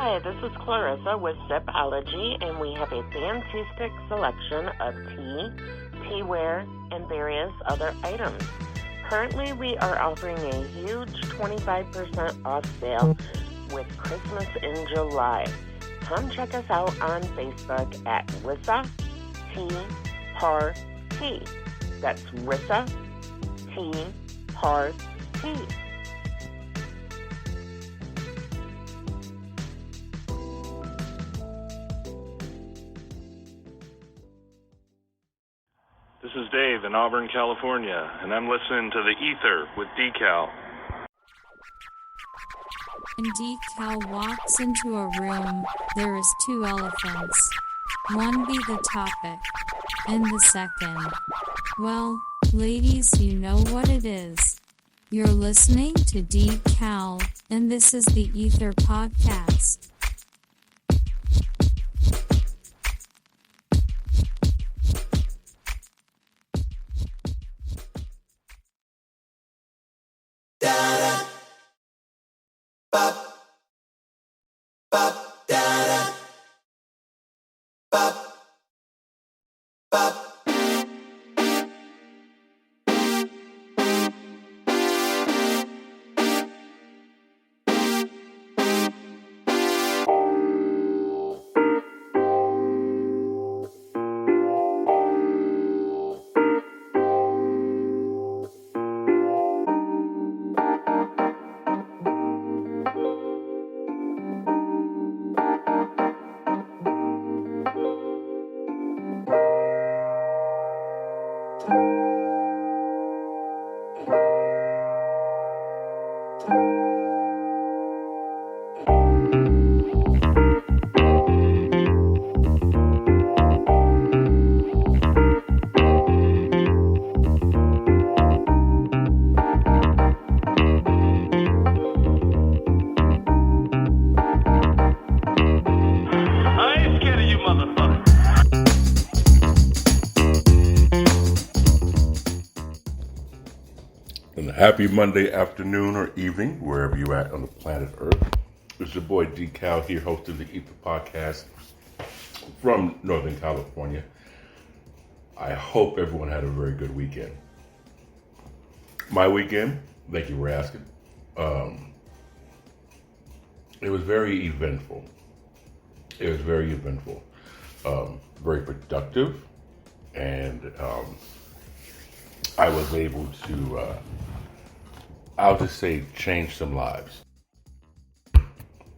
Hi, this is Clarissa with Zipology, and we have a fantastic selection of tea, teaware, and various other items. Currently, we are offering a huge 25% off sale with Christmas in July. Come check us out on Facebook at E.I.T.H.R. That's E.I.T.H.R. This is Dave in Auburn, California, and I'm listening to the E.I.T.H.R. with Decal. When Decal walks into a room, there is two elephants. One be the topic, and the second. Well, ladies, you know what it is. You're listening to Decal, and this is the E.I.T.H.R. podcast. Happy Monday afternoon or evening, wherever you're at on the planet Earth. It's your boy Decal here, hosting the E.I.T.H.R. podcast from Northern California. I hope everyone had a very good weekend. My weekend, thank you for asking. It was very eventful. Very productive, and I was able to I'll just say change some lives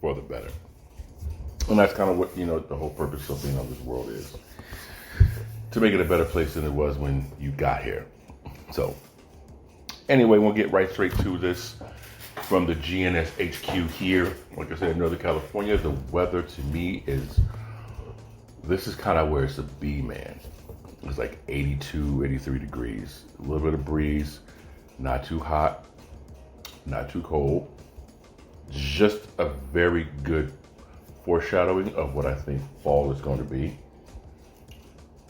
for the better. And that's kind of what, the whole purpose of being on this world is. To make it a better place than it was when you got here. So, anyway, we'll get right straight to this from the GNS HQ here. Like I said, in Northern California, the weather to me this is kind of where it's to be, man. It's like 82, 83 degrees. A little bit of breeze, not too hot, not too cold. Just a very good foreshadowing of what I think fall is going to be.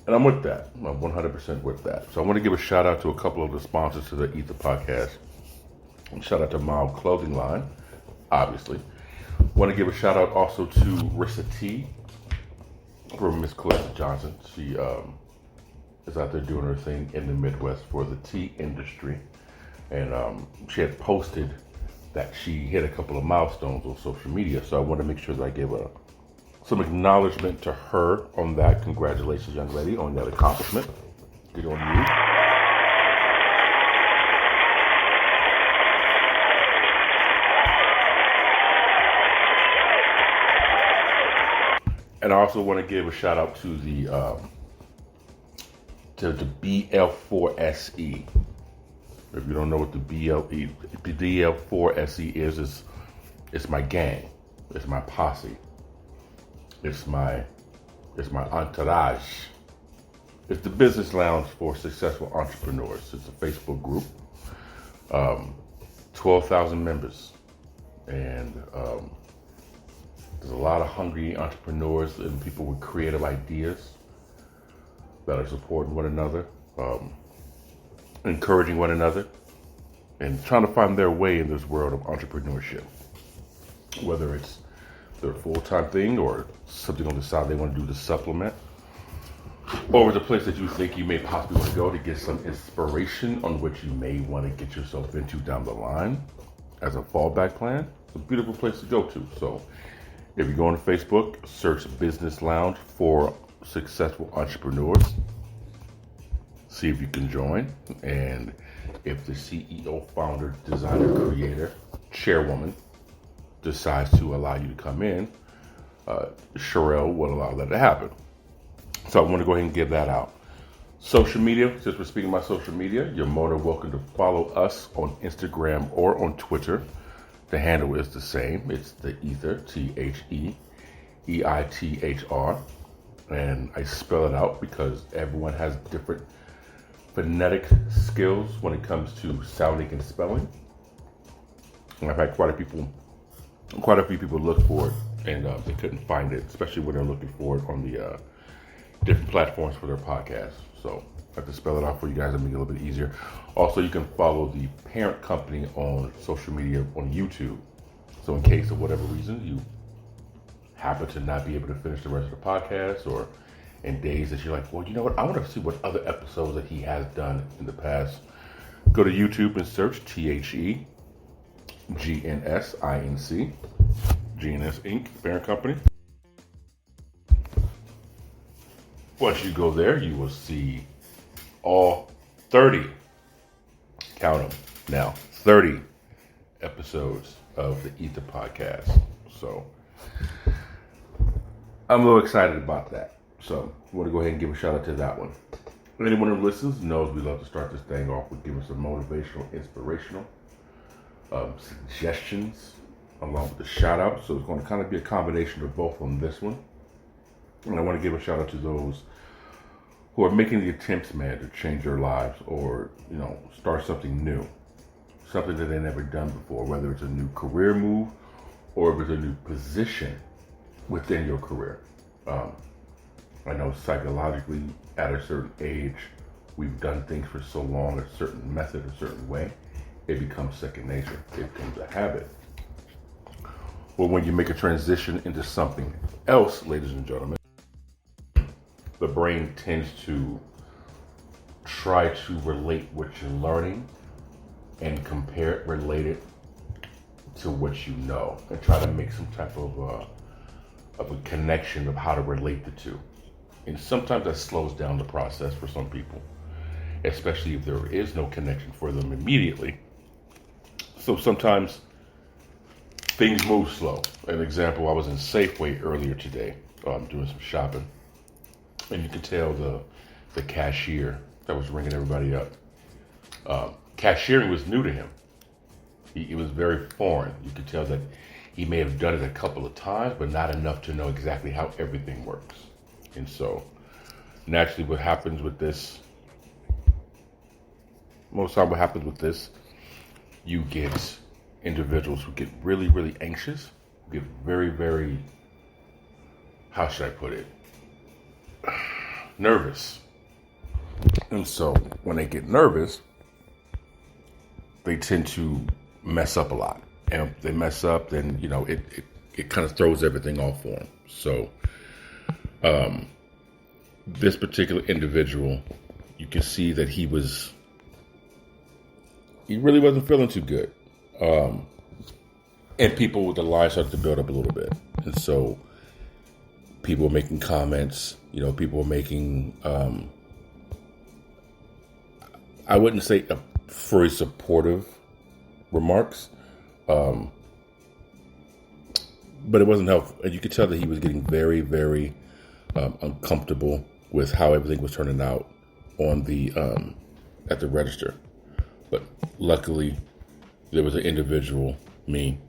And I'm with that. I'm 100% with that. So I want to give a shout out to a couple of the sponsors to the E.I.T.H.R. podcast. And shout out to Mild Clothing Line, obviously. Want to give a shout out also to Rissa T from Miss Clarissa Johnson. She is out there doing her thing in the Midwest for the tea industry. And she had posted that she hit a couple of milestones on social media. So I want to make sure that I give some acknowledgement to her on that. Congratulations, young lady, on that accomplishment. Good on you. And I also want to give a shout out to the BL4SE. If you don't know what the BL4SE is, it's my gang, it's my posse, it's my entourage. It's the business lounge for successful entrepreneurs. It's a Facebook group, 12,000 members, and there's a lot of hungry entrepreneurs and people with creative ideas that are supporting one another. Encouraging one another and trying to find their way in this world of entrepreneurship. Whether it's their full-time thing or something on the side they want to do to supplement, or the place that you think you may possibly want to go to get some inspiration on what you may want to get yourself into down the line as a fallback plan, it's a beautiful place to go to. So if you go on Facebook, search Business Lounge for Successful Entrepreneurs. See if you can join. And if the CEO, founder, designer, creator, chairwoman decides to allow you to come in, Sherelle will allow that to happen. So I want to go ahead and give that out. Social media, since we're speaking about social media, you're more than welcome to follow us on Instagram or on Twitter. The handle is the same. It's the E.I.T.H.R, E.I.T.H.R. And I spell it out because everyone has different phonetic skills when it comes to sounding and spelling. And I've had quite a few people look for it and they couldn't find it, especially when they're looking for it on the different platforms for their podcast. So I have to spell it out for you guys and make it a little bit easier. Also, you can follow the parent company on social media on YouTube. So in case of whatever reason you happen to not be able to finish the rest of the podcast, or in days that you're like, well, you know what, I want to see what other episodes that he has done in the past, go to YouTube and search THE GNS Inc., parent company. Once you go there, you will see all 30, count them now, 30 episodes of the E.I.T.H.R podcast. So I'm a little excited about that. So I want to go ahead and give a shout out to that one. Anyone who listens knows we love to start this thing off with giving some motivational, inspirational suggestions along with the shout out. So it's going to kind of be a combination of both on this one. And I want to give a shout out to those who are making the attempts, man, to change their lives or, start something new, something that they've never done before, whether it's a new career move or if it's a new position within your career. I know psychologically at a certain age, we've done things for so long, a certain method, a certain way, it becomes second nature. It becomes a habit. Well, when you make a transition into something else, ladies and gentlemen, the brain tends to try to relate what you're learning and compare it, relate it to what you know, and try to make some type of a connection of how to relate the two. And sometimes that slows down the process for some people, especially if there is no connection for them immediately. So sometimes things move slow. An example, I was in Safeway earlier today, doing some shopping. And you could tell the cashier that was ringing everybody up. Cashiering was new to him. He was very foreign. You could tell that he may have done it a couple of times, but not enough to know exactly how everything works. And so, naturally, what happens with this, you get individuals who get really, really anxious, get very, very, how should I put it? Nervous. And so when they get nervous, they tend to mess up a lot. And if they mess up, then, it kind of throws everything off for them. So this particular individual, you can see that he really wasn't feeling too good. And people with the line started to build up a little bit. And so people were making comments, people were making, I wouldn't say very supportive remarks, but it wasn't helpful. And you could tell that he was getting very, very uncomfortable with how everything was turning out on the at the register. But luckily, there was an individual, me,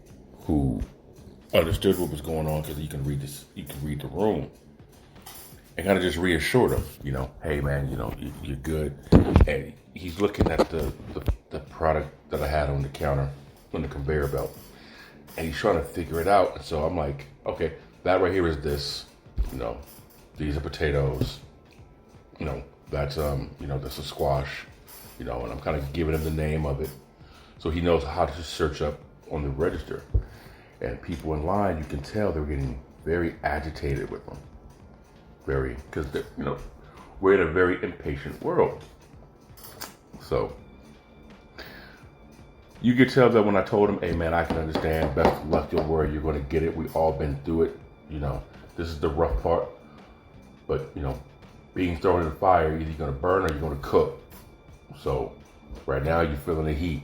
who understood what was going on because you can read the room, and kind of just reassured him, hey man, you're good. And he's looking at the product that I had on the counter, on the conveyor belt, and he's trying to figure it out. And so I'm like, okay, that right here is this, these are potatoes, that's that's a squash, and I'm kind of giving him the name of it, so he knows how to search up on the register. And people in line, you can tell they're getting very agitated with them. Because we're in a very impatient world. So you could tell that when I told him, hey man, I can understand, best of luck, don't worry, you're going to get it. We all been through it. This is the rough part. But, being thrown in the fire, either you're going to burn or you're going to cook. So right now you're feeling the heat.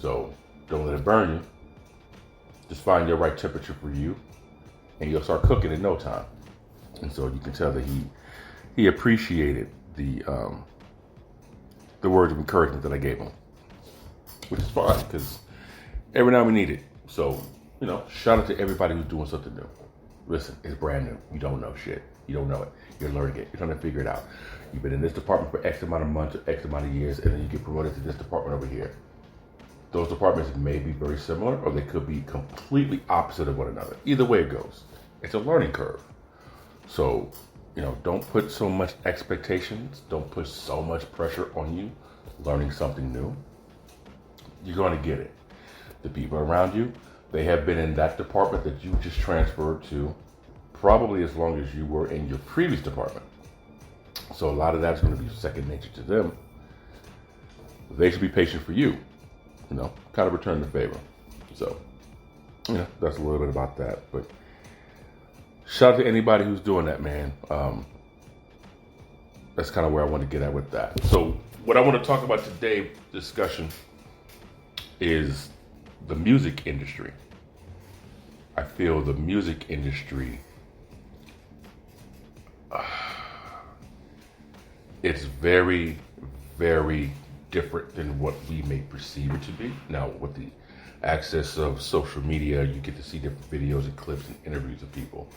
So don't let it burn you. Just find your right temperature for you, and you'll start cooking in no time. And so you can tell that he appreciated the words of encouragement that I gave him, which is fine because every now we need it. So shout out to everybody who's doing something new. Listen, it's brand new. You don't know shit. You don't know it. You're learning it. You're trying to figure it out. You've been in this department for X amount of months or X amount of years, and then you get promoted to this department over here. Those departments may be very similar, or they could be completely opposite of one another. Either way it goes, it's a learning curve. So, don't put so much expectations. Don't put so much pressure on you learning something new. You're going to get it. The people around you, they have been in that department that you just transferred to probably as long as you were in your previous department. So a lot of that's going to be second nature to them. They should be patient for you, kind of return the favor. So, that's a little bit about that. But shout out to anybody who's doing that, man. That's kind of where I want to get at with that. So what I want to talk about today, discussion, is the music industry. I feel the music industry, it's very, very different than what we may perceive it to be. Now, with the access of social media, you get to see different videos and clips and interviews of people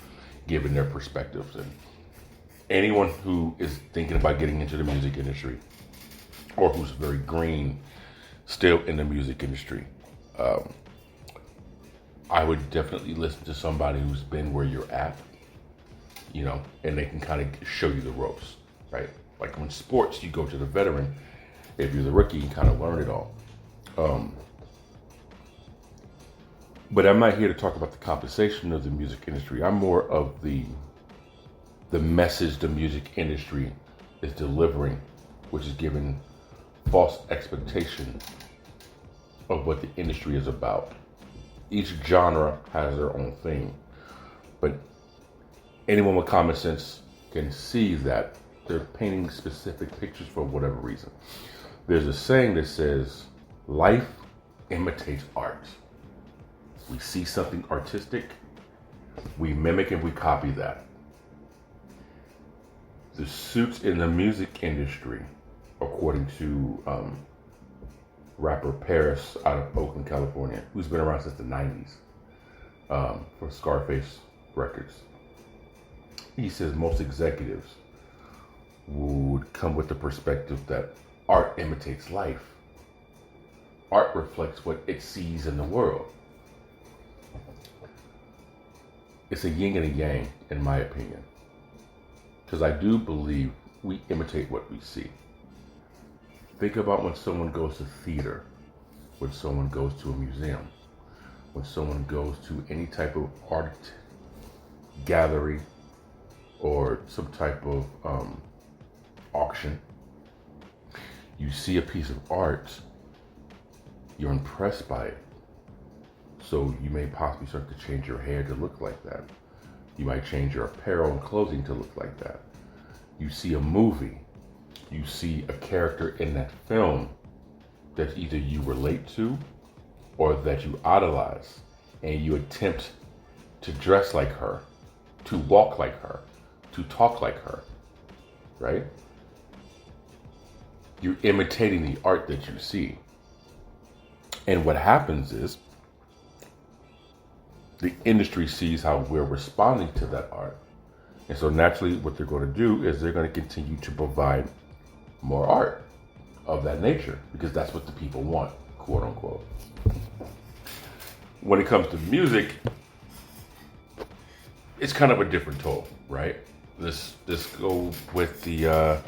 giving their perspectives. And anyone who is thinking about getting into the music industry, or who's very green still in the music industry, I would definitely listen to somebody who's been where you're at, and they can kind of show you the ropes, right? Like when sports, you go to the veteran. If you're the rookie, you kind of learn it all. But I'm not here to talk about the compensation of the music industry. I'm more of the message the music industry is delivering, which is giving false expectation of what the industry is about. Each genre has their own thing, but anyone with common sense can see that they're painting specific pictures for whatever reason. There's a saying that says, life imitates art. We see something artistic, we mimic and we copy that. The suits in the music industry, according to rapper Paris out of Oakland, California, who's been around since the 90s, for Scarface Records. He says most executives would come with the perspective that art imitates life. Art reflects what it sees in the world. It's a yin and a yang, in my opinion. Because I do believe we imitate what we see. Think about when someone goes to theater, when someone goes to a museum, when someone goes to any type of art gallery or some type of auction. You see a piece of art, you're impressed by it. So you may possibly start to change your hair to look like that. You might change your apparel and clothing to look like that. You see a movie, you see a character in that film that either you relate to or that you idolize, and you attempt to dress like her, to walk like her, to talk like her, right? You're imitating the art that you see. And what happens is, the industry sees how we're responding to that art. And so naturally what they're going to do is they're going to continue to provide more art of that nature, because that's what the people want, quote unquote. When it comes to music, it's kind of a different toll, right? Let's go with the,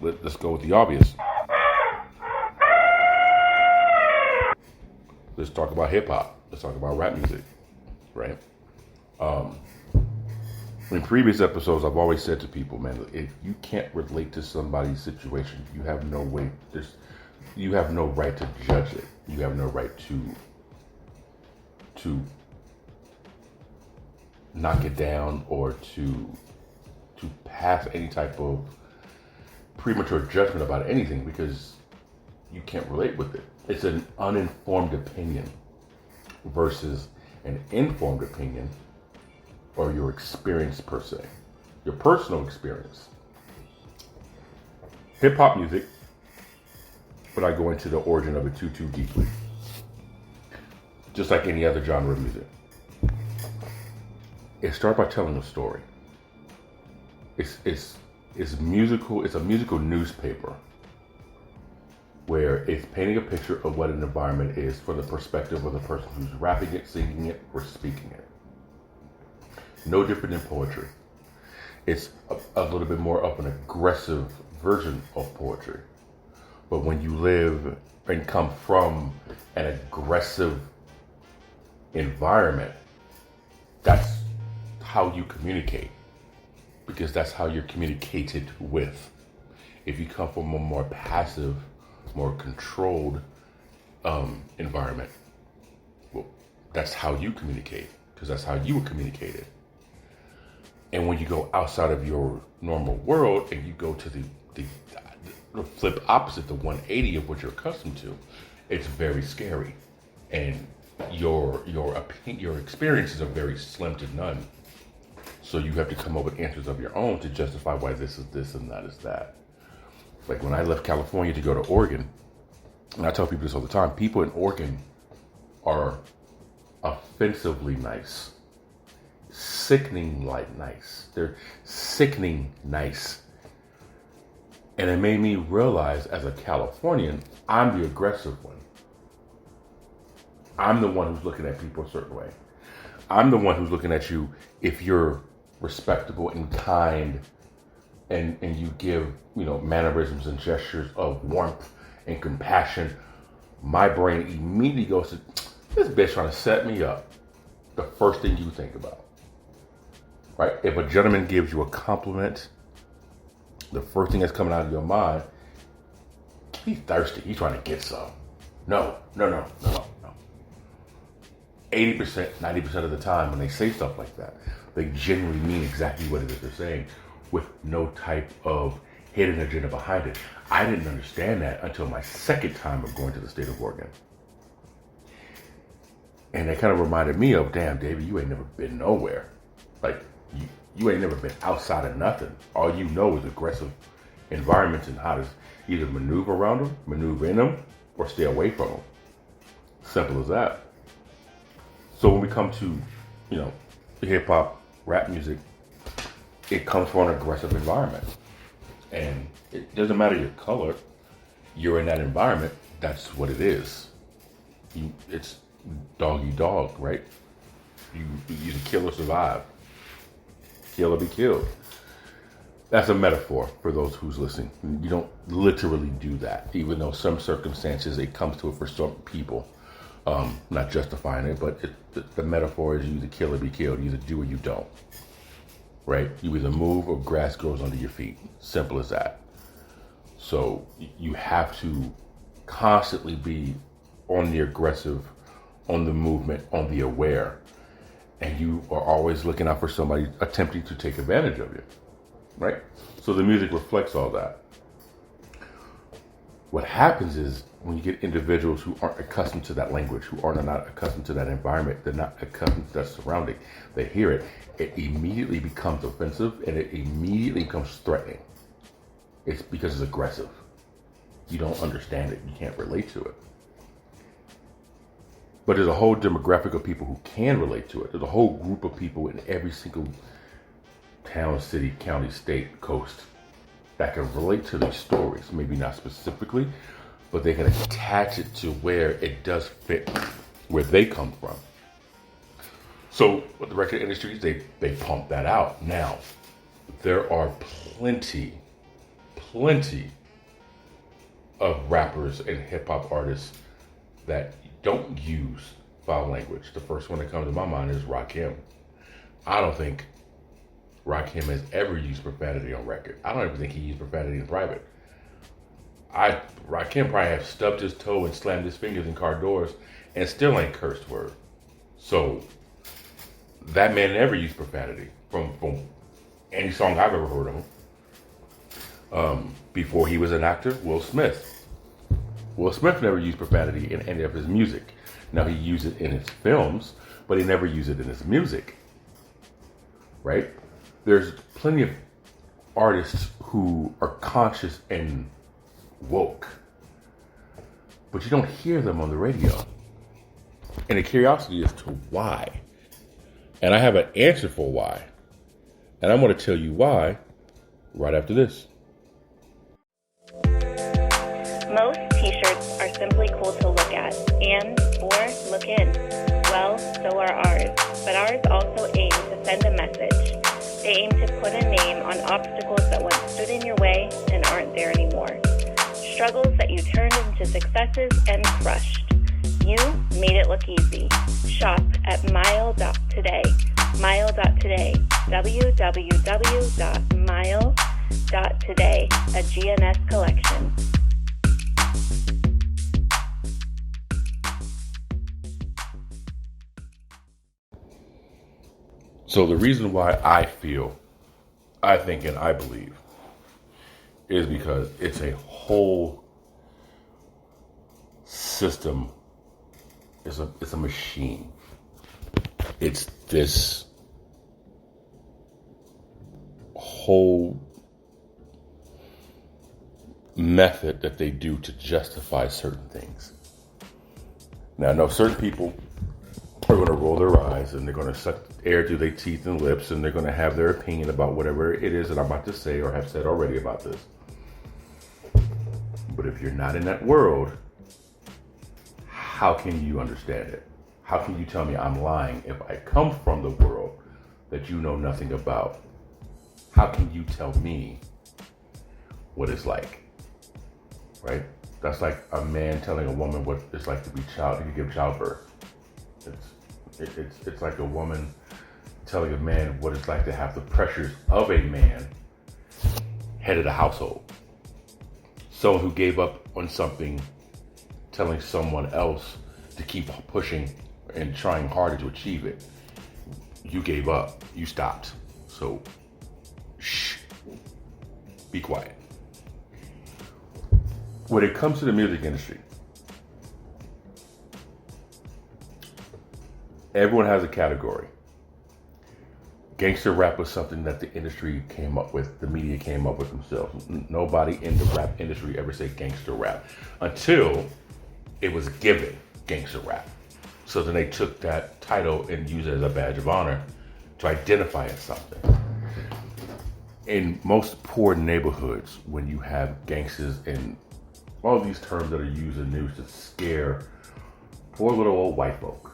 let's go with the obvious. Let's talk about hip hop. Let's talk about rap music, right? In previous episodes, I've always said to people, man, if you can't relate to somebody's situation, you have no way. You have no right to judge it. You have no right to knock it down or to pass any type of premature judgment about anything because you can't relate with it. It's an uninformed opinion versus an informed opinion or your experience per se, your personal experience. Hip hop music, but I go into the origin of it too deeply. Just like any other genre of music. It starts by telling a story. It's musical. It's a musical newspaper where it's painting a picture of what an environment is from the perspective of the person who's rapping it, singing it, or speaking it. No different than poetry. It's a little bit more of an aggressive version of poetry. But when you live and come from an aggressive environment, that's how you communicate. Because that's how you're communicated with. If you come from a more passive, more controlled environment, well, that's how you communicate. Because that's how you were communicated. And when you go outside of your normal world and you go to the flip opposite, the 180 of what you're accustomed to, it's very scary. And your experiences are very slim to none. So you have to come up with answers of your own to justify why this is this and that is that. Like when I left California to go to Oregon, and I tell people this all the time, people in Oregon are offensively nice. Sickening like nice. They're sickening nice. And it made me realize as a Californian, I'm the aggressive one. I'm the one who's looking at people a certain way. I'm the one who's looking at you if you're respectable and kind and you give, mannerisms and gestures of warmth and compassion. My brain immediately goes to, this bitch trying to set me up. The first thing you think about. Right? If a gentleman gives you a compliment, the first thing that's coming out of your mind, he's thirsty. He's trying to get some. No. 80%, 90% of the time when they say stuff like that, they genuinely mean exactly what it is they're saying with no type of hidden agenda behind it. I didn't understand that until my second time of going to the state of Oregon. And it kind of reminded me of, damn, David, you ain't never been nowhere. Like, you ain't never been outside of nothing. All you know is aggressive environments and how to either maneuver around them, maneuver in them, or stay away from them. Simple as that. So when we come to, hip hop, rap music, it comes from an aggressive environment. And it doesn't matter your color, you're in that environment, that's what it is. It's dog eat dog, right? You either kill or survive. Kill or be killed. That's a metaphor for those who's listening. You don't literally do that, even though some circumstances it comes to it for some people. Not justifying it, but the metaphor is you either kill or be killed. You either do or you don't. Right? You either move or grass grows under your feet. Simple as that. So you have to constantly be on the aggressive, on the movement, on the aware. And you are always looking out for somebody attempting to take advantage of you. Right? So the music reflects all that. What happens is when you get individuals who aren't accustomed to that language, who are not accustomed to that environment, they're not accustomed to that surrounding, they hear it, it immediately becomes offensive and it immediately becomes threatening. It's because it's aggressive. You don't understand it. You can't relate to it. But there's a whole demographic of people who can relate to it. There's a whole group of people in every single town, city, county, state, coast that can relate to these stories. Maybe not specifically, but they can attach it to where it does fit where they come from. So with the record industries, they pump that out. Now, there are plenty of rappers and hip hop artists that don't use foul language. The first one that comes to my mind is Rakim. I don't think Rakim has ever used profanity on record. I don't even think he used profanity in private. Rakim probably have stubbed his toe and slammed his fingers in car doors and still ain't cursed word. So that man never used profanity from any song I've ever heard of him. Before he was an actor, Will Smith. Will Smith never used profanity in any of his music. Now he used it in his films, but he never used it in his music. Right? There's plenty of artists who are conscious and woke, but you don't hear them on the radio. And the curiosity is to why. And I have an answer for why. And I'm going to tell you why right after this. Most t-shirts are simply cool to look at and or look in. Well, so are ours. But ours also aim to send a message. They aim to put a name on obstacles that once stood in your way and aren't there anymore. Struggles that you turned into successes and crushed. You made it look easy. Shop at mile.today. Mile.today. www.mile.today. A GNS collection. So the reason why I think, and I believe, is because it's a whole system. It's a machine. It's this whole method that they do to justify certain things. Now, I know certain people are going to roll their eyes and they're going to suck air through their teeth and lips and they're going to have their opinion about whatever it is that I'm about to say or have said already about this. But if you're not in that world, how can you understand it? How can you tell me I'm lying if I come from the world that you know nothing about? How can you tell me what it's like? Right? That's like a man telling a woman what it's like to give childbirth. It's like a woman telling a man what it's like to have the pressures of a man head of the household. Someone who gave up on something, telling someone else to keep pushing and trying harder to achieve it. You gave up. You stopped. So, shh. Be quiet. When it comes to the music industry, everyone has a category. Gangster rap was something that the industry came up with, the media came up with themselves. Nobody in the rap industry ever said gangster rap until it was given gangster rap. So then they took that title and used it as a badge of honor to identify as something. In most poor neighborhoods, when you have gangsters and all these terms that are used in news to scare poor little old white folk,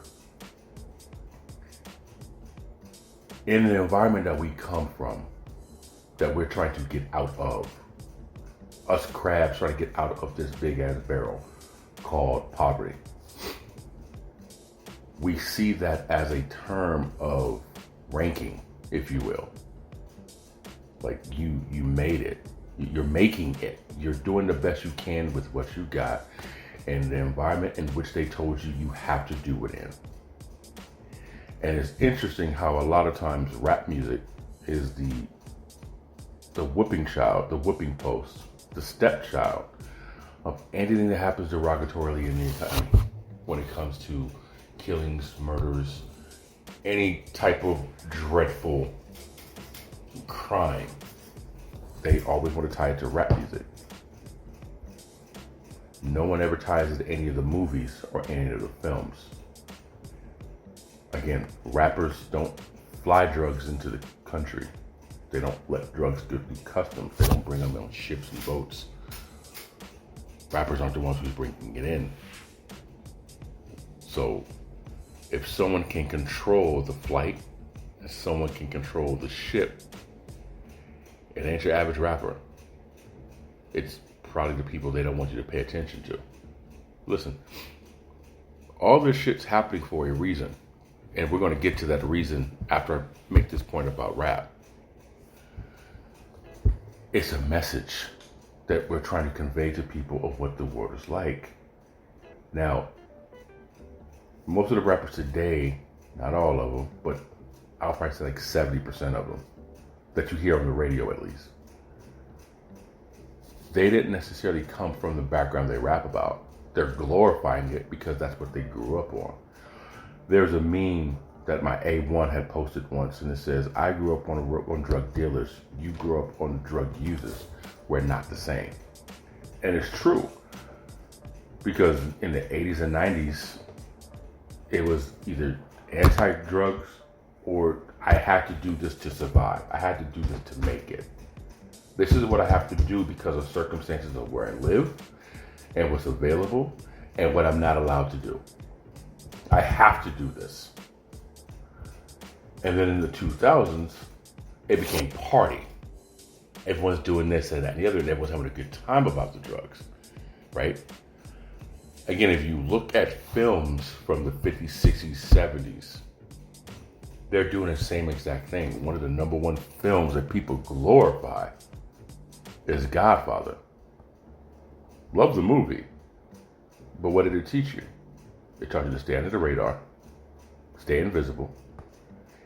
in the environment that we come from, that we're trying to get out of, us crabs trying to get out of this big ass barrel called poverty, we see that as a term of ranking, if you will. Like you made it. You're making it. You're doing the best you can with what you got in the environment in which they told you you have to do it in. And it's interesting how a lot of times rap music is the whipping child, the whipping post, the stepchild of anything that happens derogatorily in the economy when it comes to killings, murders, any type of dreadful crime. They always want to tie it to rap music. No one ever ties it to any of the movies or any of the films. Again, rappers don't fly drugs into the country. They don't let drugs go through customs. They don't bring them on ships and boats. Rappers aren't the ones who's bringing it in. So, if someone can control the flight, and someone can control the ship, it ain't your average rapper. It's probably the people they don't want you to pay attention to. Listen, All this shit's happening for a reason. And we're going to get to that reason after I make this point about rap. It's a message that we're trying to convey to people of what the world is like. Now, most of the rappers today, not all of them, but I'll probably say like 70% of them that you hear on the radio at least, they didn't necessarily come from the background they rap about. They're glorifying it because that's what they grew up on. There's a meme that my A1 had posted once, and it says, I grew up on drug dealers. You grew up on drug users. We're not the same. And it's true. Because in the 80s and 90s, it was either anti-drugs or I had to do this to survive. I had to do this to make it. This is what I have to do because of circumstances of where I live and what's available and what I'm not allowed to do. I have to do this. And then in the 2000s, it became party. Everyone's doing this and that and the other, and everyone's having a good time about the drugs, right? Again, if you look at films from the 50s, 60s, 70s, they're doing the same exact thing. One of the number one films that people glorify is Godfather. Love the movie. But what did it teach you? It taught you to stay under the radar, stay invisible,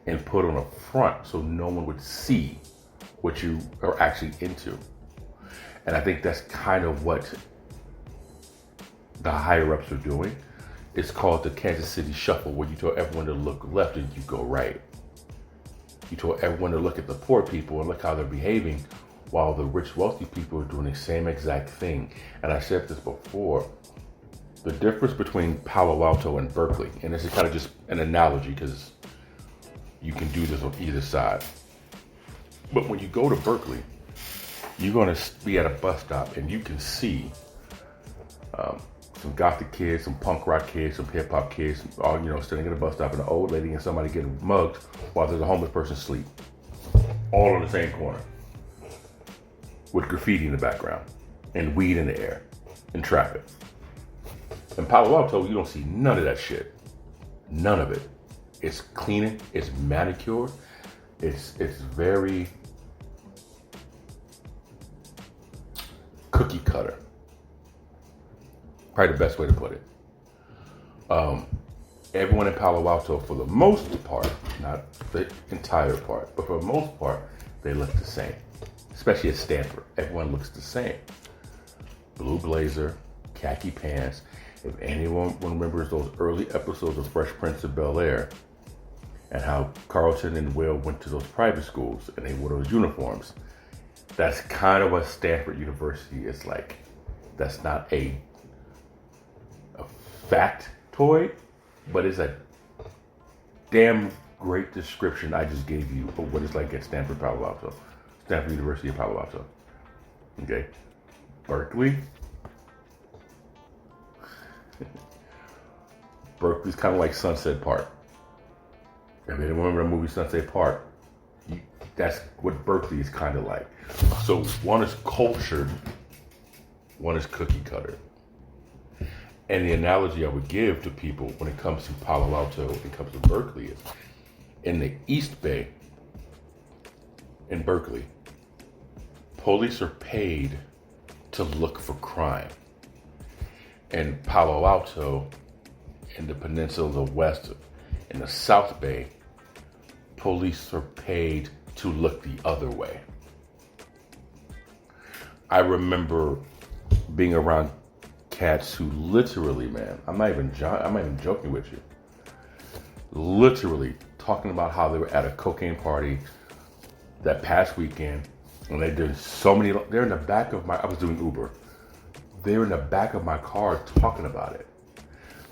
and put on a front so no one would see what you are actually into. And I think that's kind of what the higher ups are doing. It's called the Kansas City Shuffle, where you tell everyone to look left and you go right. You tell everyone to look at the poor people and look how they're behaving, while the rich, wealthy people are doing the same exact thing. And I said this before, the difference between Palo Alto and Berkeley, and this is kind of just an analogy because you can do this on either side. But when you go to Berkeley, you're going to be at a bus stop and you can see some gothic kids, some punk rock kids, some hip hop kids, all standing at a bus stop, and an old lady and somebody getting mugged while there's a homeless person asleep, all in the same corner, with graffiti in the background and weed in the air and traffic. In Palo Alto, you don't see none of that shit. None of it. It's clean, it's manicured, it's very cookie cutter. Probably the best way to put it. Everyone in Palo Alto, for the most part, not the entire part, but for the most part, they look the same. Especially at Stanford, everyone looks the same. Blue blazer, khaki pants. If anyone remembers those early episodes of Fresh Prince of Bel-Air and how Carlton and Will went to those private schools and they wore those uniforms, that's kind of what Stanford University is like. That's not a factoid, but it's a damn great description I just gave you of what it's like at Stanford University of Palo Alto. Okay, Berkeley. Berkeley's kind of like Sunset Park. If anyone remember the movie Sunset Park, that's what Berkeley is kind of like. So one is cultured, one is cookie cutter. And the analogy I would give to people when it comes to Palo Alto, when it comes to Berkeley, is in the East Bay, in Berkeley, police are paid to look for crime. In Palo Alto, in the peninsula of the West, in the South Bay, police are paid to look the other way. I remember being around cats who literally, man, I'm not even joking with you, literally talking about how they were at a cocaine party that past weekend, and they did they're in the back of I was doing Uber. They were in the back of my car talking about it.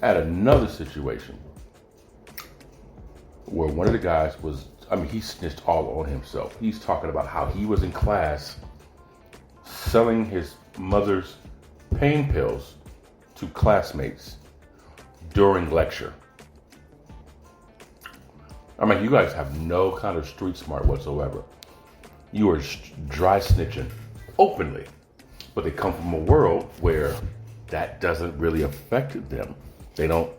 I had another situation where one of the guys he snitched all on himself. He's talking about how he was in class selling his mother's pain pills to classmates during lecture. You guys have no kind of street smart whatsoever. You are dry snitching openly. But they come from a world where that doesn't really affect them. They don't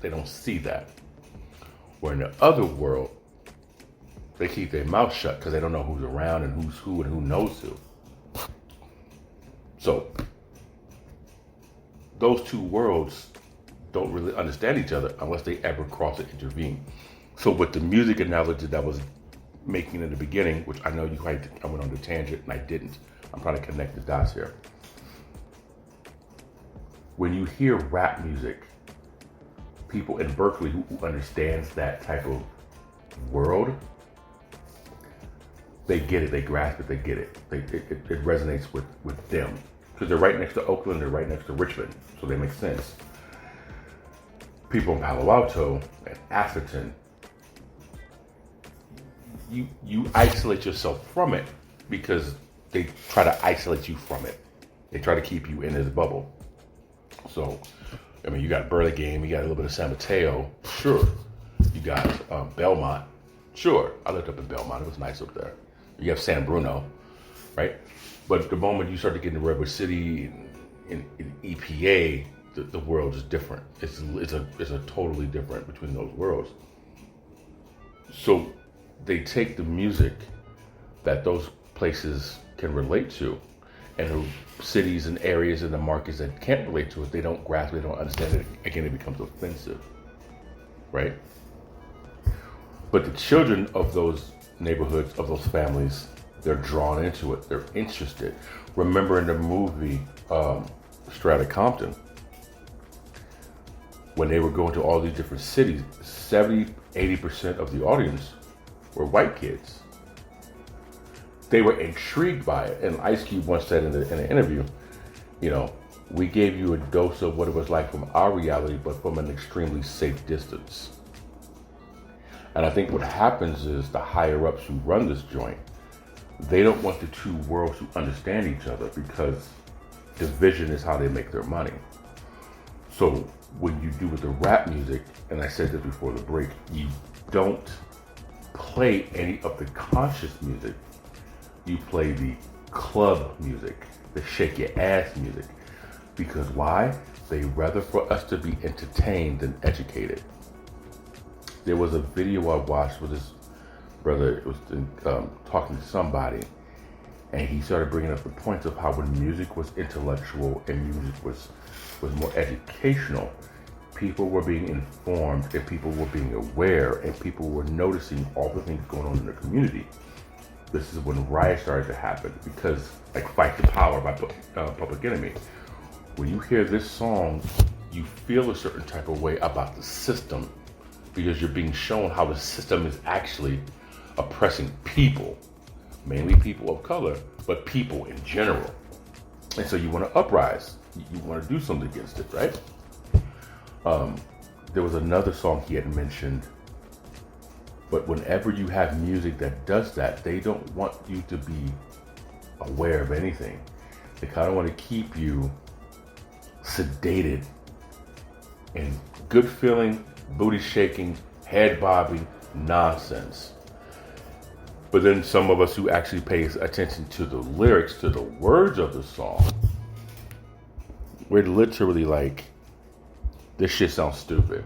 They don't see that. Where in the other world, they keep their mouth shut because they don't know who's around and who's who and who knows who. So those two worlds don't really understand each other unless they ever cross and intervene. So with the music analogy that I was making in the beginning, which I know I went on the tangent and I didn't. I'm trying to connect the dots here. When you hear rap music, people in Berkeley who understands that type of world, they get it, they grasp it, they get it. It resonates with them. Because they're right next to Oakland, they're right next to Richmond, so they make sense. People in Palo Alto and Atherton, you isolate yourself from it because they try to isolate you from it. They try to keep you in this bubble. So, I mean, you got Burlingame, you got a little bit of San Mateo, sure. You got Belmont, sure. I lived up in Belmont, it was nice up there. You have San Bruno, right? But the moment you start to get into Redwood City and EPA, the world is different. It's a totally different between those worlds. So they take the music that those places can relate to, and the cities and areas and the markets that can't relate to it, they don't grasp, they don't understand it. Again, it becomes offensive, right? But the children of those neighborhoods, of those families, they're drawn into it. They're interested. Remember in the movie Strata Compton, when they were going to all these different cities, 70-80% of the audience were white kids. They were intrigued by it. And Ice Cube once said in an interview, you know, we gave you a dose of what it was like from our reality, but from an extremely safe distance. And I think what happens is the higher ups who run this joint, they don't want the two worlds to understand each other because division is how they make their money. So when you do with the rap music, and I said this before the break, you don't play any of the conscious music. You play the club music, the shake your ass music. Because why? They rather for us to be entertained than educated. There was a video I watched with this brother, it was talking to somebody, and he started bringing up the points of how when music was intellectual and music was more educational, people were being informed and people were being aware and people were noticing all the things going on in the community. This is when riots started to happen because, like Fight the Power by Public Enemy, when you hear this song, you feel a certain type of way about the system because you're being shown how the system is actually oppressing people, mainly people of color, but people in general. And so you want to uprise. You want to do something against it, right? There was another song he had mentioned, but whenever you have music that does that, they don't want you to be aware of anything. They kind of want to keep you sedated and good feeling, booty shaking, head bobbing nonsense. But then some of us who actually pay attention to the lyrics, to the words of the song, we're literally like, this shit sounds stupid.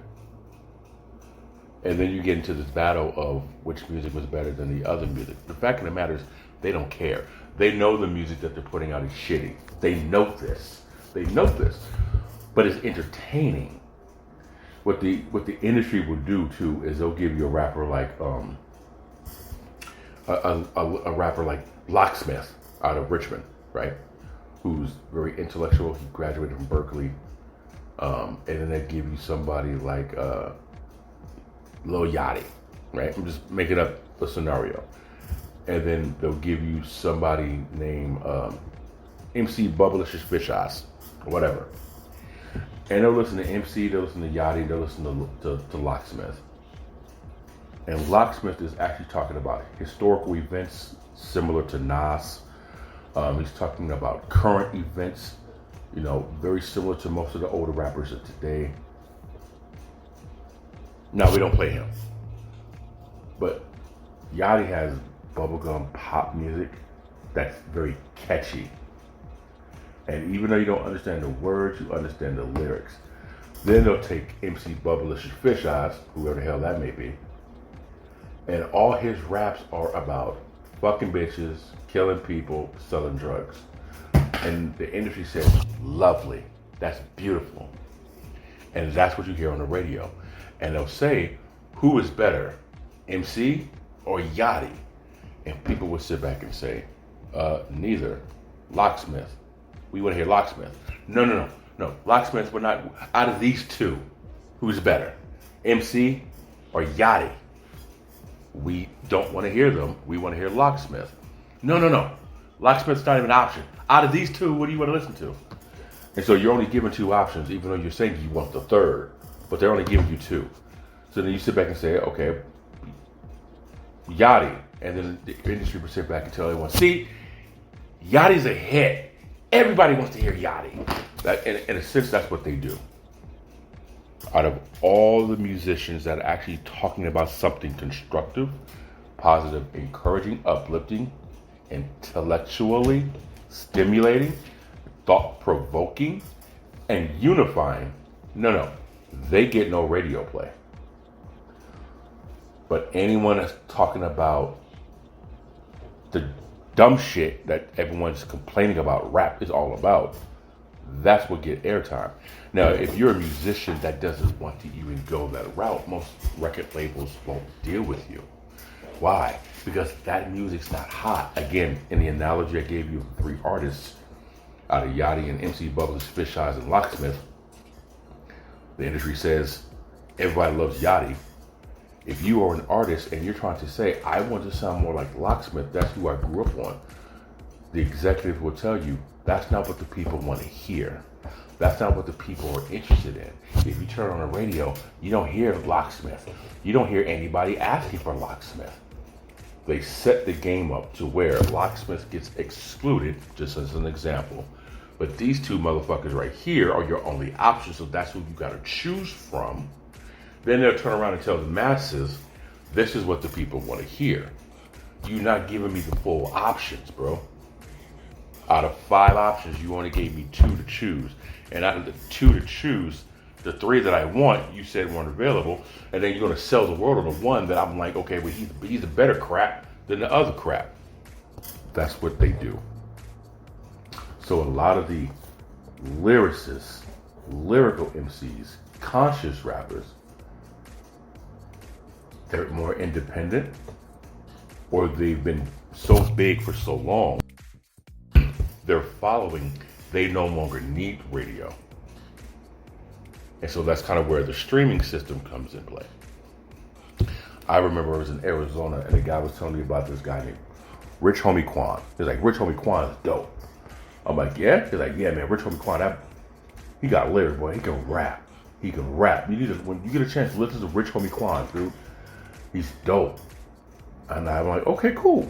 And then you get into this battle of which music was better than the other music. The fact of the matter is, they don't care. They know the music that they're putting out is shitty. They know this. But it's entertaining. What the industry will do too is they'll give you a rapper like a rapper like Locksmith out of Richmond, right? Who's very intellectual. He graduated from Berkeley. And then they give you somebody like Lil Yachty, right? I'm just making up a scenario. And then they'll give you somebody named MC Bubblicious Fish Eyes, or whatever. And they'll listen to MC, they'll listen to Yachty, they'll listen to Locksmith. And Locksmith is actually talking about historical events similar to Nas. He's talking about current events, you know, very similar to most of the older rappers of today. No, we don't play him. But Yachty has bubblegum pop music that's very catchy. And even though you don't understand the words, you understand the lyrics. Then they'll take MC Bubblish Fish Eyes, whoever the hell that may be, and all his raps are about fucking bitches, killing people, selling drugs. And the industry says, lovely, that's beautiful. And that's what you hear on the radio. And they'll say, who is better, MC or Yachty? And people will sit back and say, neither. Locksmith. We want to hear Locksmith. No. Locksmith, we're not. Out of these two, who's better, MC or Yachty? We don't want to hear them. We want to hear Locksmith. No. Locksmith's not even an option. Out of these two, what do you want to listen to? And so you're only given two options, even though you're saying you want the third, but they're only giving you two. So then you sit back and say, okay, Yachty. And then the industry will sit back and tell everyone, see, Yachty's a hit. Everybody wants to hear Yachty. In a sense, that's what they do. Out of all the musicians that are actually talking about something constructive, positive, encouraging, uplifting, intellectually stimulating, thought-provoking, and unifying, no, they get no radio play. But anyone that's talking about the dumb shit that everyone's complaining about rap is all about, that's what get airtime. Now, if you're a musician that doesn't want to even go that route, most record labels won't deal with you. Why? Because that music's not hot. Again, in the analogy I gave you of 3 artists, out of Yachty and MC Bubblish, Fish Eyes, and Locksmith, the industry says everybody loves Yachty. If you are an artist and you're trying to say, I want to sound more like Locksmith, that's who I grew up on, the executive will tell you, that's not what the people want to hear. That's not what the people are interested in. If you turn on the radio, you don't hear Locksmith. You don't hear anybody asking for Locksmith. They set the game up to where Locksmith gets excluded, just as an example. But these two motherfuckers right here are your only option, so that's who you gotta choose from. Then they'll turn around and tell the masses, this is what the people want to hear. You're not giving me the full options, bro. Out of 5 options, you only gave me 2 to choose. And out of the 2 to choose, the 3 that I want, you said weren't available. And then you're going to sell the world on the one that I'm like, okay, well, he's a better crap than the other crap. That's what they do. So a lot of the lyricists, lyrical MCs, conscious rappers, they're more independent, or they've been so big for so long, their following, they no longer need radio. And so that's kind of where the streaming system comes in play. I remember I was in Arizona and a guy was telling me about this guy named Rich Homie Quan. He's like, Rich Homie Quan is dope. I'm like, yeah? He's like, yeah, man, Rich Homie Quan, he got lyrics, boy. He can rap. When you get a chance to listen to Rich Homie Quan, dude, he's dope. And I'm like, okay, cool.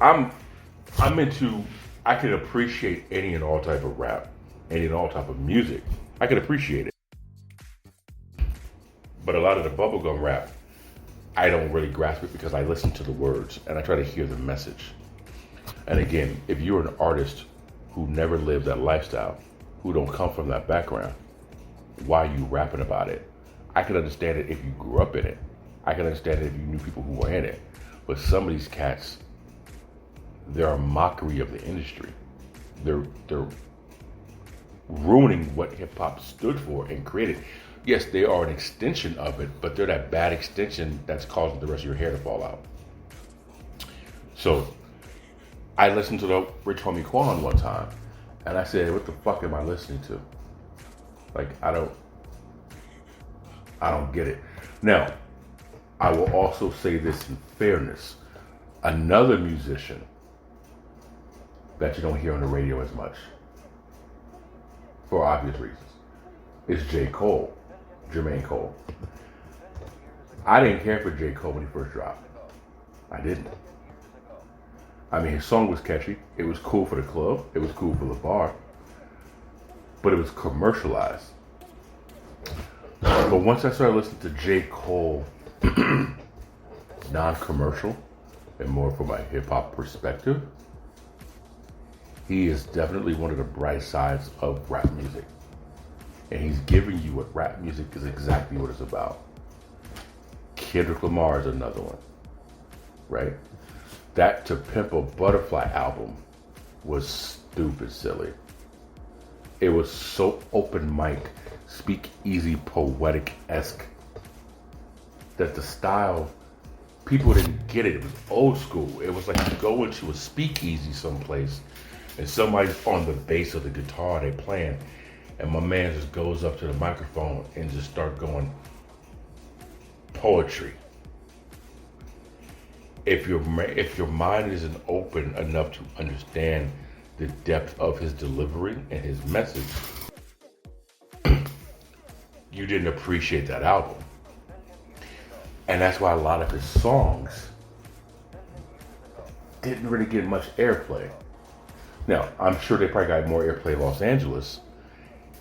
I'm into, I can appreciate any and all type of rap, any and all type of music. I can appreciate it. But a lot of the bubblegum rap, I don't really grasp it because I listen to the words and I try to hear the message. And again, if you're an artist who never lived that lifestyle, who don't come from that background, why are you rapping about it? I can understand it if you grew up in it. I can understand it if you knew people who were in it. But some of these cats, they're a mockery of the industry. They're ruining what hip hop stood for and created. Yes, they are an extension of it, but they're that bad extension that's causing the rest of your hair to fall out. So I listened to the Rich Homie Quan one time, and I said, what the fuck am I listening to? Like, I don't get it. Now, I will also say this in fairness. Another musician that you don't hear on the radio as much, for obvious reasons, is J. Cole, Jermaine Cole. I didn't care for J. Cole when he first dropped. I didn't. I mean, his song was catchy. It was cool for the club. It was cool for the bar. But it was commercialized. But once I started listening to J. Cole, non-commercial, and more from a hip-hop perspective, he is definitely one of the bright sides of rap music. And he's giving you what rap music is exactly what it's about. Kendrick Lamar is another one, right? That To Pimp a Butterfly album was stupid silly. It was so open mic, speak easy, poetic-esque, that the style, people didn't get it. It was old school. It was like you go into a speakeasy someplace and somebody's on the bass of the guitar they playing, and my man just goes up to the microphone and just start going poetry. If your mind isn't open enough to understand the depth of his delivery and his message, you didn't appreciate that album. And that's why a lot of his songs didn't really get much airplay. Now, I'm sure they probably got more airplay in Los Angeles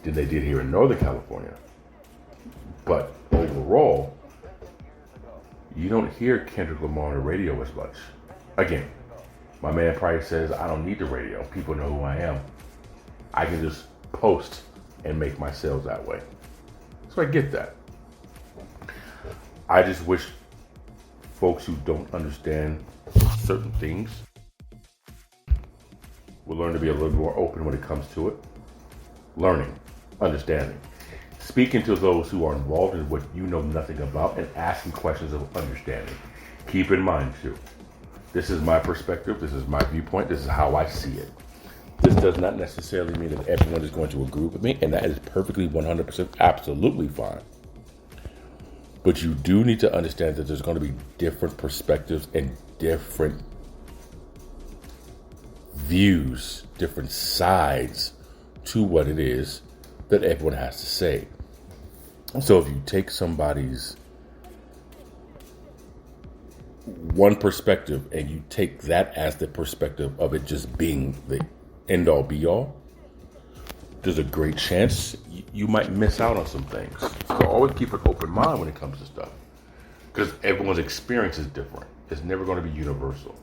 than they did here in Northern California. But overall, you don't hear Kendrick Lamar on the radio as much. Again, my man probably says, I don't need the radio. People know who I am. I can just post and make my sales that way. So I get that. I just wish folks who don't understand certain things will learn to be a little more open when it comes to it. Learning, understanding, speaking to those who are involved in what you know nothing about, and asking questions of understanding. Keep in mind too, this is my perspective, this is my viewpoint, this is how I see it. This does not necessarily mean that everyone is going to agree with me, and that is perfectly 100% absolutely fine. But you do need to understand that there's going to be different perspectives and different views, different sides to what it is that everyone has to say. So if you take somebody's one perspective and you take that as the perspective of it just being the end all be all, there's a great chance you might miss out on some things. So always keep an open mind when it comes to stuff, because everyone's experience is different. It's never going to be universal.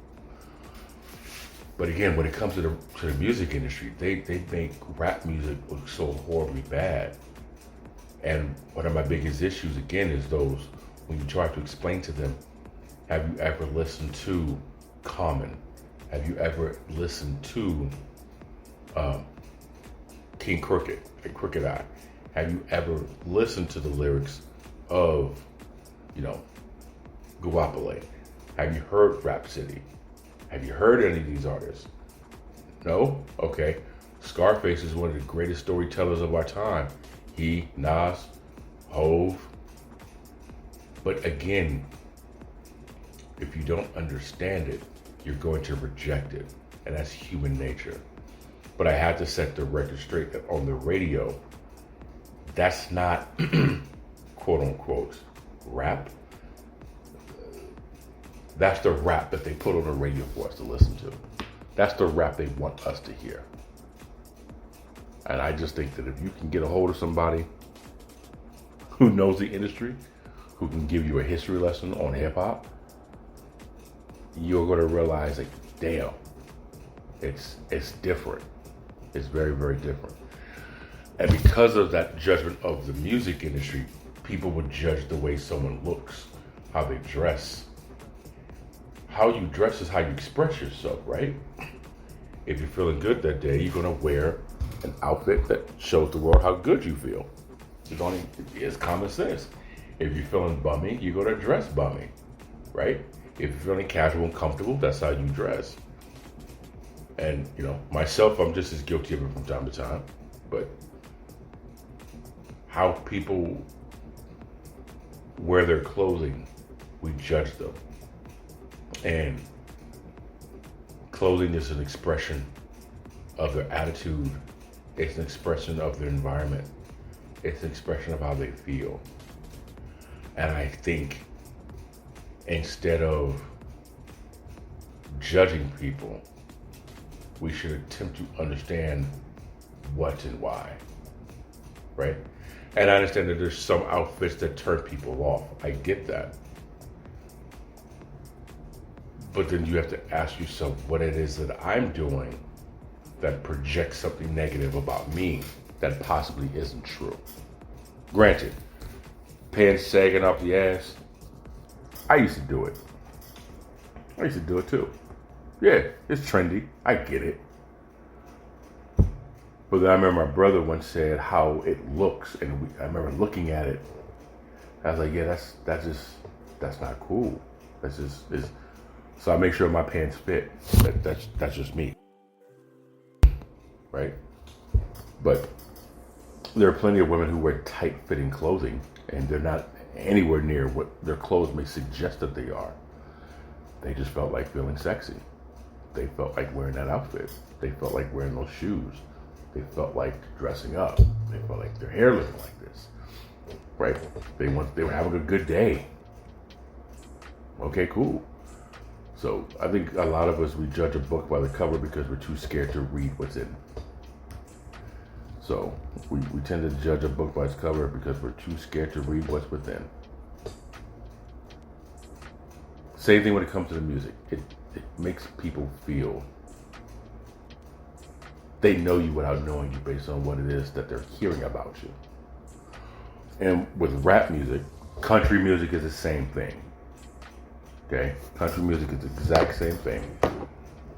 But again, when it comes to the music industry, they make rap music look so horribly bad. And one of my biggest issues, again, is those when you try to explain to them, have you ever listened to Common? Have you ever listened to King Crooked and Crooked Eye? Have you ever listened to the lyrics of, Guapale? Have you heard Rap City? Have you heard any of these artists? No? Okay. Scarface is one of the greatest storytellers of our time. He, Nas, Hove. But again, if you don't understand it, you're going to reject it. And that's human nature. But I had to set the record straight that on the radio, that's not quote unquote rap. That's the rap that they put on the radio for us to listen to. That's the rap they want us to hear. And I just think that if you can get a hold of somebody who knows the industry, who can give you a history lesson on hip hop, you're going to realize that, damn, it's different. It's very, very different. And because of that judgment of the music industry, people would judge the way someone looks, how they dress. How you dress is how you express yourself, right? If you're feeling good that day, you're going to wear an outfit that shows the world how good you feel. It's common sense. If you're feeling bummy, you're going to dress bummy, right? If you're feeling casual and comfortable, that's how you dress. And, myself, I'm just as guilty of it from time to time. But how people wear their clothing, we judge them. And clothing is an expression of their attitude. It's an expression of their environment. It's an expression of how they feel. And I think instead of judging people, we should attempt to understand what and why, right? And I understand that there's some outfits that turn people off. I get that. But then you have to ask yourself what it is that I'm doing that projects something negative about me. that possibly isn't true. Granted, pants sagging off the ass, I used to do it. I used to do it too. Yeah, it's trendy. I get it. But then I remember my brother once said how it looks, and I remember looking at it. I was like, yeah, that's not cool. That's just is. So I make sure my pants fit. That's just me, right? But there are plenty of women who wear tight-fitting clothing, and they're not anywhere near what their clothes may suggest that they are. They just felt like feeling sexy. They felt like wearing that outfit. They felt like wearing those shoes. They felt like dressing up. They felt like their hair looking like this, right? They were having a good day. Okay, cool. So I think a lot of us, we judge a book by the cover because we're too scared to read what's in. So we tend to judge a book by its cover because we're too scared to read what's within. Same thing when it comes to the music. It makes people feel they know you without knowing you based on what it is that they're hearing about you. And with rap music, country music is the same thing. Okay? Country music is the exact same thing.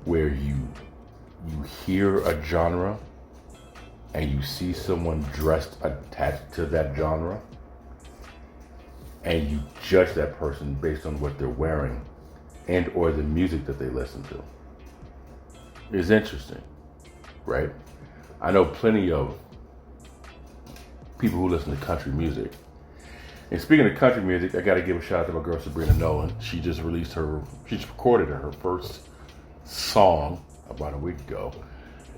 Where you hear a genre and you see someone dressed attached to that genre and you judge that person based on what they're wearing and or the music that they listen to. It's interesting, right? I know plenty of people who listen to country music. And speaking of country music, I got to give a shout out to my girl Sabrina Nolan. She just recorded her first song about a week ago.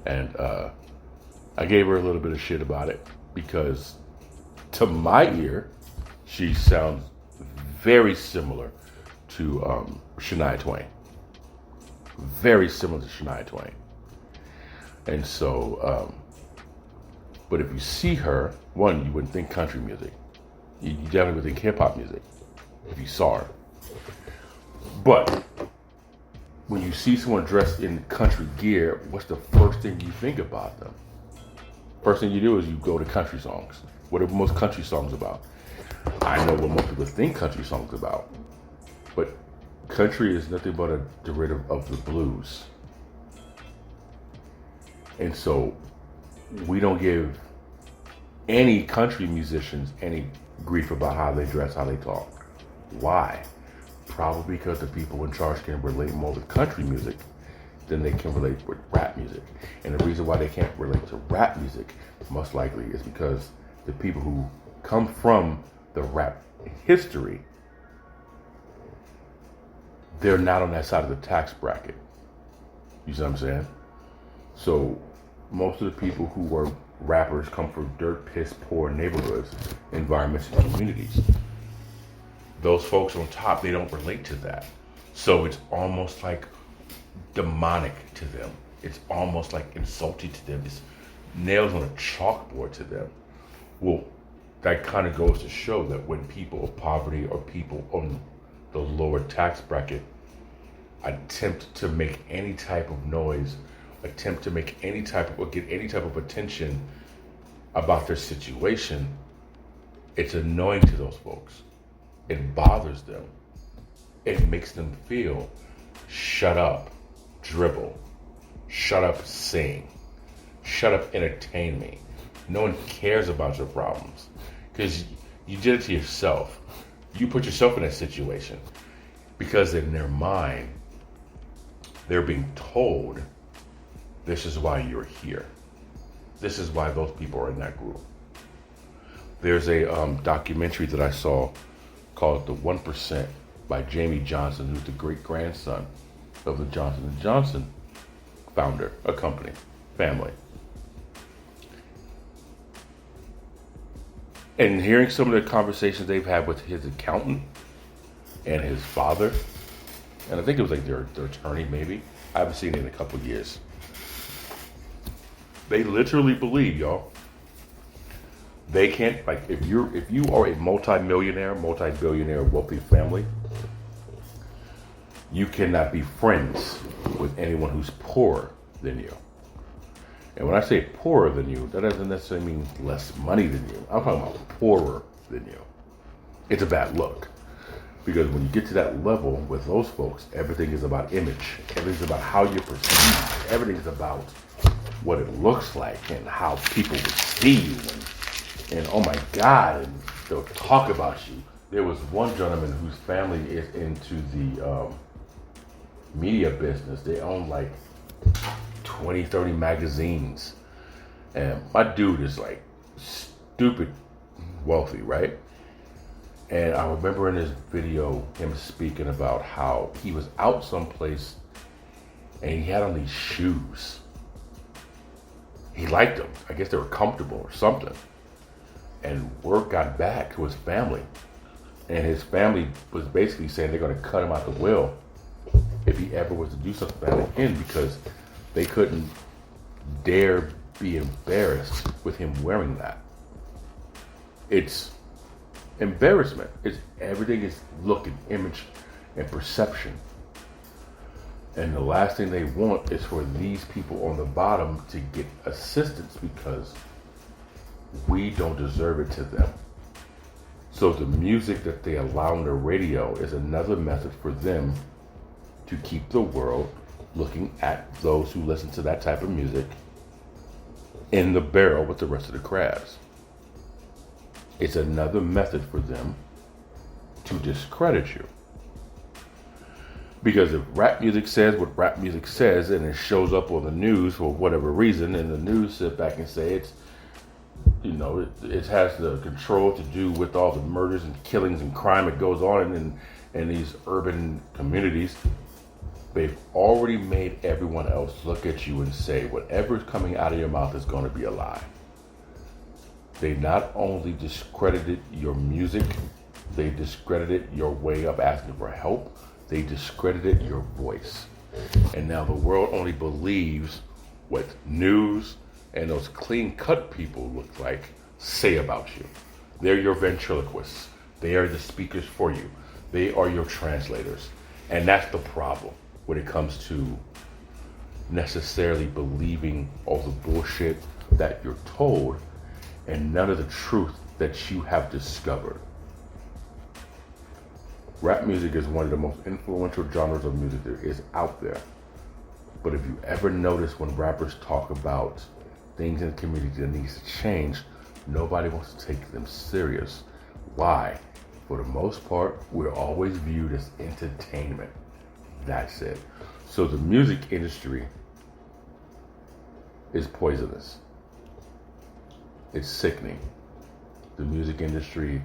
And I gave her a little bit of shit about it because to my ear, she sounds very similar to Shania Twain. Very similar to Shania Twain. And so, but if you see her, one, you wouldn't think country music. You definitely would think hip-hop music if you saw her. But when you see someone dressed in country gear, what's the first thing you think about them? First thing you do is you go to country songs. What are most country songs about? I know what most people think country songs about. But country is nothing but a derivative of the blues. And so we don't give any country musicians any grief about how they dress, how they talk. Why? Probably because the people in charge can relate more with country music than they can relate with rap music. And the reason why they can't relate to rap music, most likely, is because the people who come from the rap history, they're not on that side of the tax bracket. You see what I'm saying? So most of the people who were rappers come from dirt, piss, poor neighborhoods, environments, and communities. Those folks on top, they don't relate to that. So it's almost like demonic to them. It's almost like insulting to them. It's nails on a chalkboard to them. Well, that kind of goes to show that when people of poverty or people on the lower tax bracket attempt to make any type of noise, attempt to make any type of, or get any type of attention about their situation, it's annoying to those folks. It bothers them. It makes them feel, shut up, dribble. Shut up, sing. Shut up, entertain me. No one cares about your problems because you did it to yourself. You put yourself in that situation because in their mind, they're being told, this is why you're here. This is why those people are in that group. There's a documentary that I saw called The 1% by Jamie Johnson, who's the great-grandson of the Johnson & Johnson founder, a company, family. And hearing some of the conversations they've had with his accountant and his father, and I think it was like their attorney maybe. I haven't seen it in a couple of years. They literally believe, y'all, they can't, like, if you are a multi-billionaire, wealthy family, you cannot be friends with anyone who's poorer than you. And when I say poorer than you, that doesn't necessarily mean less money than you. I'm talking about poorer than you. It's a bad look. Because when you get to that level with those folks, everything is about image. Everything's about how you're perceived. Everything's about what it looks like and how people would see you. And oh my God, and they'll talk about you. There was one gentleman whose family is into the media business. They own like 20, 30 magazines. And my dude is like stupid wealthy, right? And I remember in his video him speaking about how he was out someplace and he had on these shoes. He liked them. I guess they were comfortable or something. And word got back to his family. And his family was basically saying they're going to cut him out the will if he ever was to do something bad again, because they couldn't dare be embarrassed with him wearing that. It's embarrassment. Everything is look and image and perception. And the last thing they want is for these people on the bottom to get assistance because we don't deserve it to them. So the music that they allow on the radio is another method for them to keep the world looking at those who listen to that type of music in the barrel with the rest of the crabs. It's another method for them to discredit you. Because if rap music says what rap music says and it shows up on the news for whatever reason, and the news sit back and say it's, you know, it has the control to do with all the murders and killings and crime that goes on in these urban communities, they've already made everyone else look at you and say whatever's coming out of your mouth is going to be a lie. They not only discredited your music, they discredited your way of asking for help, they discredited your voice. And now the world only believes what news and those clean-cut people look like say about you. They're your ventriloquists. They are the speakers for you. They are your translators. And that's the problem when it comes to necessarily believing all the bullshit that you're told and none of the truth that you have discovered. Rap music is one of the most influential genres of music there is out there. But if you ever notice when rappers talk about things in the community that needs to change, nobody wants to take them serious. Why? For the most part, we're always viewed as entertainment. That's it. So the music industry is poisonous. It's sickening. The music industry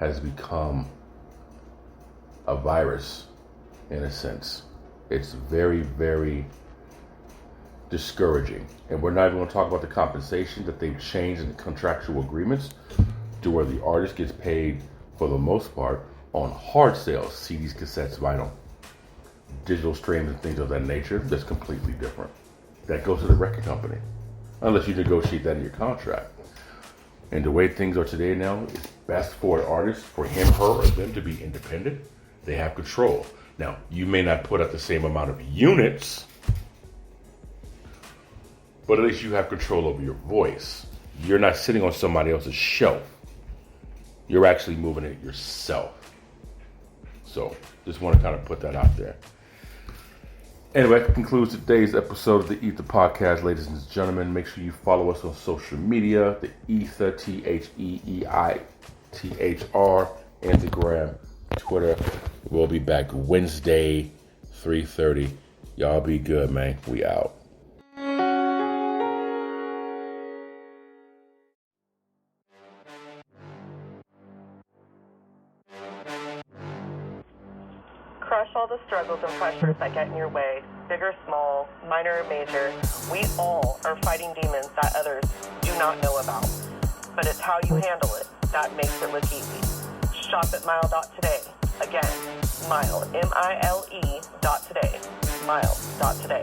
has become a virus in a sense. It's very, very discouraging. And we're not even going to talk about the compensation that they've changed in the contractual agreements to where the artist gets paid for the most part on hard sales, CDs, cassettes, vinyl, digital streams and things of that nature. That's completely different. That goes to the record company, unless you negotiate that in your contract. And the way things are today now, it's best for an artist, for him, her, or them to be independent. They have control. Now, you may not put out the same amount of units, but at least you have control over your voice. You're not sitting on somebody else's shelf. You're actually moving it yourself. So, just want to kind of put that out there. Anyway, that concludes today's episode of the E.I.T.H.R podcast, ladies and gentlemen. Make sure you follow us on social media, the E.I.T.H.R, T-H-E-E-I-T-H-R, Instagram, Twitter. We'll be back Wednesday, 3:30. Y'all be good, man. We out. Crush all the struggles and pressures that get in your way, big or small, minor or major. We all are fighting demons that others do not know about. But it's how you handle it that makes it look easy. Shop at Mile.today. Again, Mile, M-I-L-E.today. Mile.today.